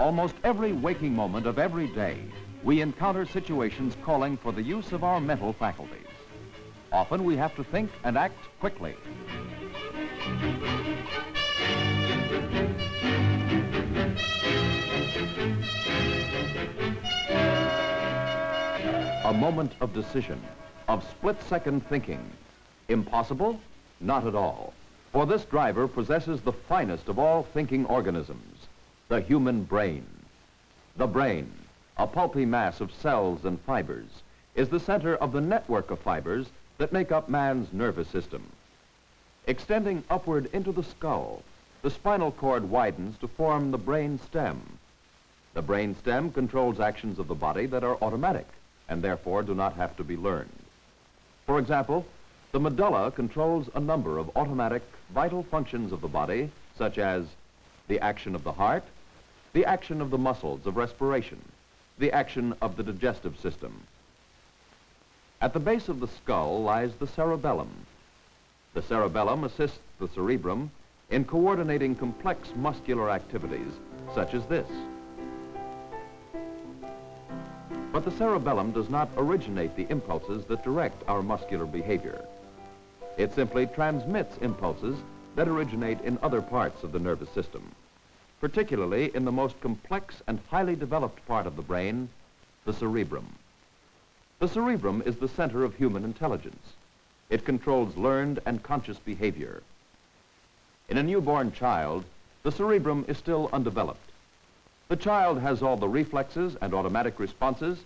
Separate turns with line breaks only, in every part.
Almost every waking moment of every day, we encounter situations calling for the use of our mental faculties. Often we have to think and act quickly. A moment of decision, of split-second thinking. Impossible? Not at all. For this driver possesses the finest of all thinking organisms, the human brain. The brain, a pulpy mass of cells and fibers, is the center of the network of fibers that make up man's nervous system. Extending upward into the skull, the spinal cord widens to form the brain stem. The brain stem controls actions of the body that are automatic and therefore do not have to be learned. For example, the medulla controls a number of automatic vital functions of the body, such as the action of the heart, the action of the muscles of respiration, the action of the digestive system. At the base of the skull lies the cerebellum. The cerebellum assists the cerebrum in coordinating complex muscular activities, such as this. But the cerebellum does not originate the impulses that direct our muscular behavior. It simply transmits impulses that originate in other parts of the nervous system, particularly in the most complex and highly developed part of the brain, the cerebrum. The cerebrum is the center of human intelligence. It controls learned and conscious behavior. In a newborn child, the cerebrum is still undeveloped. The child has all the reflexes and automatic responses,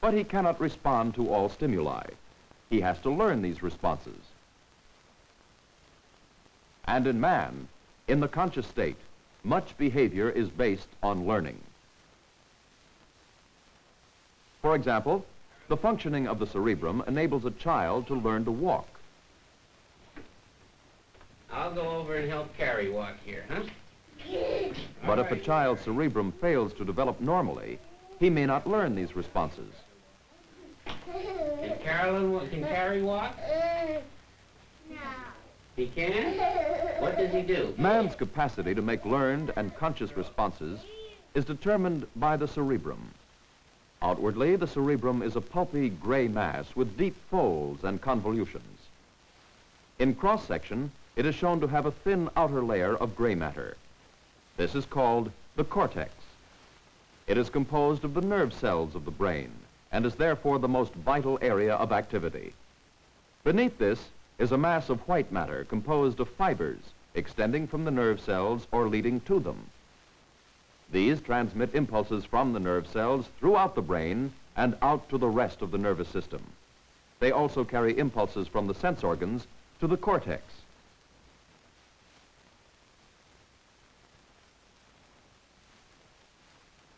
but he cannot respond to all stimuli. He has to learn these responses. And in man, in the conscious state, much behavior is based on learning. For example, the functioning of the cerebrum enables a child to learn to walk.
I'll go over and help Carrie walk here, huh?
But if a child's cerebrum fails to develop normally, he may not learn these responses.
Can Carrie walk?
No.
He can? What does he do?
Man's capacity to make learned and conscious responses is determined by the cerebrum. Outwardly, the cerebrum is a pulpy gray mass with deep folds and convolutions. In cross-section, it is shown to have a thin outer layer of gray matter. This is called the cortex. It is composed of the nerve cells of the brain and is therefore the most vital area of activity. Beneath this is a mass of white matter composed of fibers extending from the nerve cells or leading to them. These transmit impulses from the nerve cells throughout the brain and out to the rest of the nervous system. They also carry impulses from the sense organs to the cortex.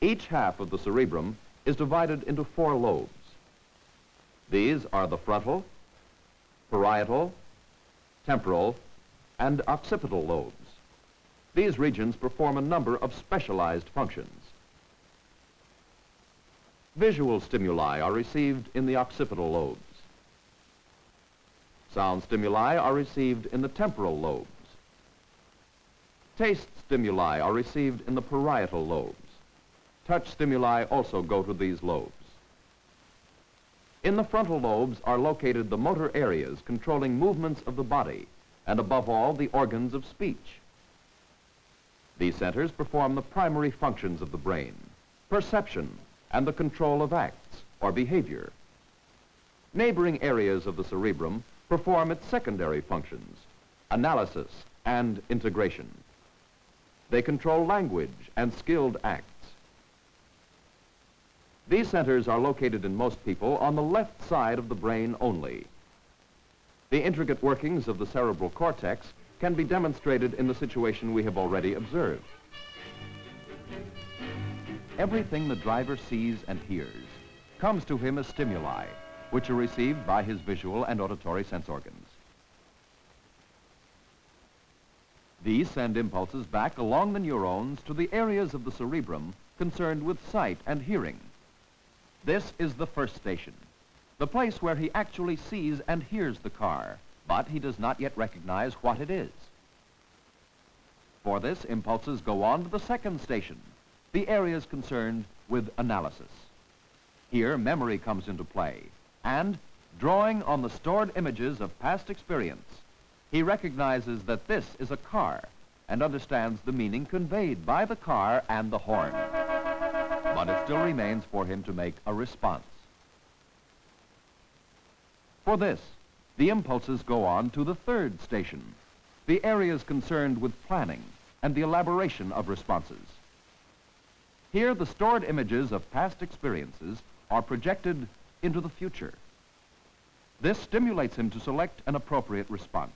Each half of the cerebrum is divided into 4 lobes. These are the frontal, parietal, temporal, and occipital lobes. These regions perform a number of specialized functions. Visual stimuli are received in the occipital lobes. Sound stimuli are received in the temporal lobes. Taste stimuli are received in the parietal lobes. Touch stimuli also go to these lobes. In the frontal lobes are located the motor areas controlling movements of the body and, above all, the organs of speech. These centers perform the primary functions of the brain, perception and the control of acts or behavior. Neighboring areas of the cerebrum perform its secondary functions, analysis and integration. They control language and skilled acts. These centers are located in most people on the left side of the brain only. The intricate workings of the cerebral cortex can be demonstrated in the situation we have already observed. Everything the driver sees and hears comes to him as stimuli, which are received by his visual and auditory sense organs. These send impulses back along the neurons to the areas of the cerebrum concerned with sight and hearing. This is the first station, the place where he actually sees and hears the car, but he does not yet recognize what it is. For this, impulses go on to the second station, the areas concerned with analysis. Here, memory comes into play, and drawing on the stored images of past experience, he recognizes that this is a car and understands the meaning conveyed by the car and the horn. But it still remains for him to make a response. For this, the impulses go on to the third station, the areas concerned with planning and the elaboration of responses. Here, the stored images of past experiences are projected into the future. This stimulates him to select an appropriate response.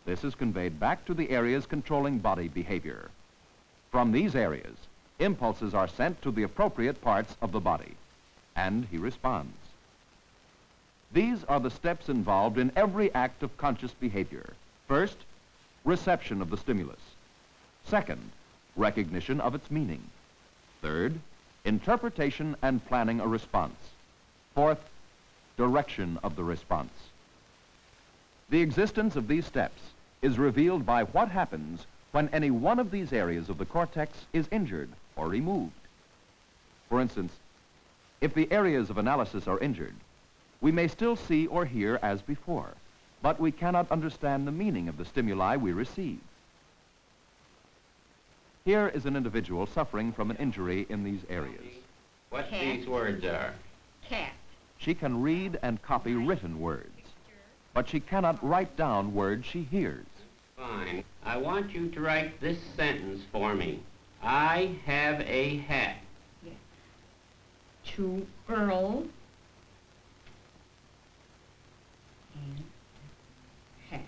This is conveyed back to the areas controlling body behavior. From these areas, impulses are sent to the appropriate parts of the body, and he responds. These are the steps involved in every act of conscious behavior. First, reception of the stimulus. Second, recognition of its meaning. Third, interpretation and planning a response. Fourth, direction of the response. The existence of these steps is revealed by what happens when any one of these areas of the cortex is injured or removed. For instance, if the areas of analysis are injured, we may still see or hear as before, but we cannot understand the meaning of the stimuli we receive. Here is an individual suffering from an injury in these areas.
What
Cat.
these words are.
Cat.
She can read and copy written words, but she cannot write down words she hears.
Fine. I want you to write this sentence for me. I have a hat.
Yes. To Earl. And hat.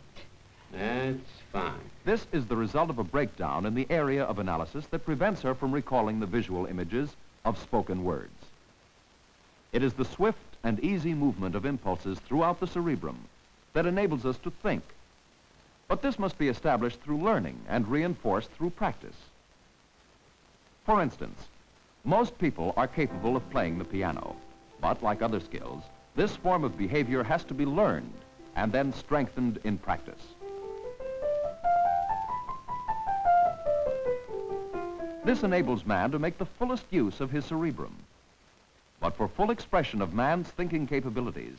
That's fine.
This is the result of a breakdown in the area of analysis that prevents her from recalling the visual images of spoken words. It is the swift and easy movement of impulses throughout the cerebrum that enables us to think. But this must be established through learning and reinforced through practice. For instance, most people are capable of playing the piano, but like other skills, this form of behavior has to be learned and then strengthened in practice. This enables man to make the fullest use of his cerebrum. But for full expression of man's thinking capabilities,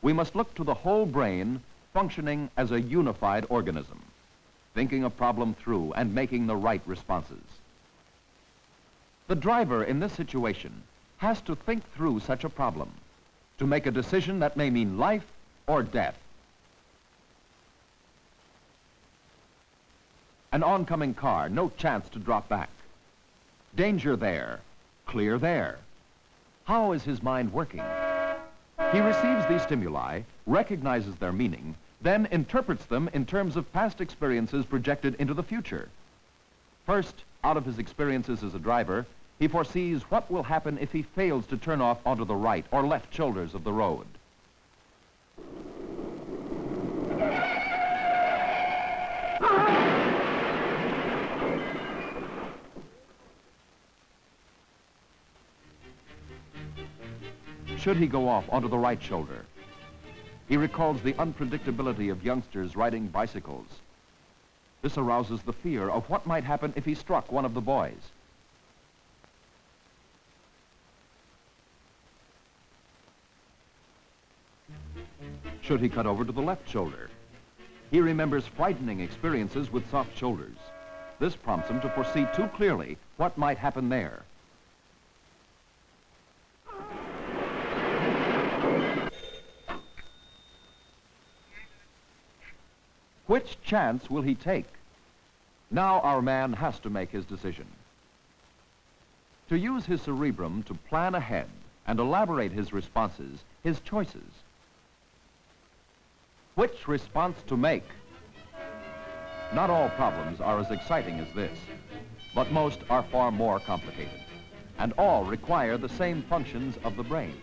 we must look to the whole brain functioning as a unified organism, thinking a problem through and making the right responses. The driver in this situation has to think through such a problem, to make a decision that may mean life or death. An oncoming car, no chance to drop back. Danger there, clear there. How is his mind working? He receives these stimuli, recognizes their meaning, then interprets them in terms of past experiences projected into the future. First, out of his experiences as a driver, he foresees what will happen if he fails to turn off onto the right or left shoulders of the road. Should he go off onto the right shoulder? He recalls the unpredictability of youngsters riding bicycles. This arouses the fear of what might happen if he struck one of the boys. Should he cut over to the left shoulder? He remembers frightening experiences with soft shoulders. This prompts him to foresee too clearly what might happen there. Which chance will he take? Now our man has to make his decision. To use his cerebrum to plan ahead and elaborate his responses, his choices. Which response to make? Not all problems are as exciting as this, but most are far more complicated, and all require the same functions of the brain.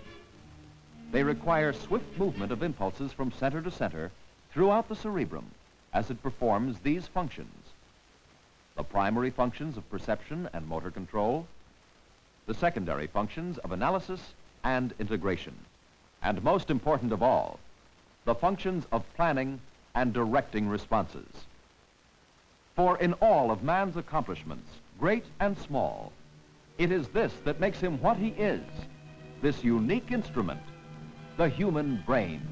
They require swift movement of impulses from center to center throughout the cerebrum as it performs these functions. The primary functions of perception and motor control, the secondary functions of analysis and integration, and most important of all, the functions of planning and directing responses. For in all of man's accomplishments, great and small, It is this that makes him what he is, this unique instrument, the human brain.